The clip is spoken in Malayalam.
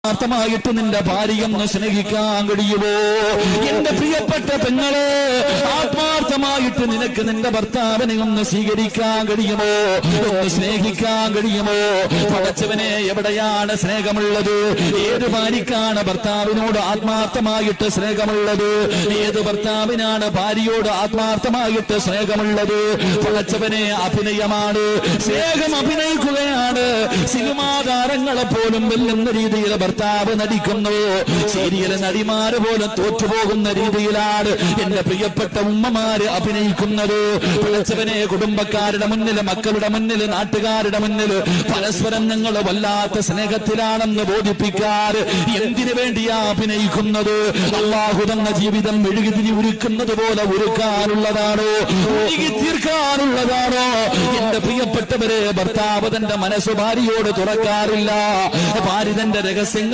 ആത്മാർത്ഥമായിട്ട് നിന്റെ ഭാര്യയൊന്ന് സ്നേഹിക്കാൻ കഴിയുമോ? എന്റെ പ്രിയപ്പെട്ട പെങ്ങളെ, ആത്മാർത്ഥമായിട്ട് നിനക്ക് നിന്റെ ഭർത്താവിനെ ഒന്ന് സ്വീകരിക്കാൻ കഴിയുമോ? ഒന്ന് സ്നേഹിക്കാൻ കഴിയുമോ? പടച്ചവനെ, എവിടെയാണ് സ്നേഹമുള്ളത്? ഏത് ഭാര്യക്കാണ് ഭർത്താവിനോട് ആത്മാർത്ഥമായിട്ട് സ്നേഹമുള്ളത്? ഏത് ഭർത്താവിനാണ് ഭാര്യയോട് ആത്മാർത്ഥമായിട്ട് സ്നേഹമുള്ളത്? പടച്ചവനെ, അഭിനയമാണ്, സ്നേഹം അഭിനയിക്കുകയാണ്. സിനിമാ താരങ്ങളെ പോലും വെല്ലുന്ന രീതിയിൽ ഭർത്താവ് നടിക്കുന്നു. സീരിയൽ നടിമാര് പോലും തോറ്റുപോകുന്ന രീതിയിലാണ് എന്റെ പ്രിയപ്പെട്ട ഉമ്മമാര് അഭിനയിക്കുന്നത്. പടച്ചവനെ, കുടുംബക്കാരുടെ മുന്നിൽ, മക്കളുടെ മുന്നിൽ, നാട്ടുകാരുടെ മുന്നിൽ പരസ്പരം ഞങ്ങൾ വല്ലാത്ത സ്നേഹത്തിലാണെന്ന് ബോധിപ്പിക്കാറ് എന്തിനു വേണ്ടിയാ അഭിനയിക്കുന്നത്? അല്ലാഹു തന്ന ജീവിതം മെഴുകുതിരി ഉരുക്കുന്നത് പോലെ ഉരുക്കാനുള്ളതാണോ? ഉരുകി തീർക്കാനുള്ളതാണോ? എന്റെ പ്രിയപ്പെട്ടവരെ, ഭർത്താവ് തന്റെ മനസ്സ് ഭാര്യയോട് തുറക്കാറില്ല. ഭാര്യ തന്റെ രഹസ്യം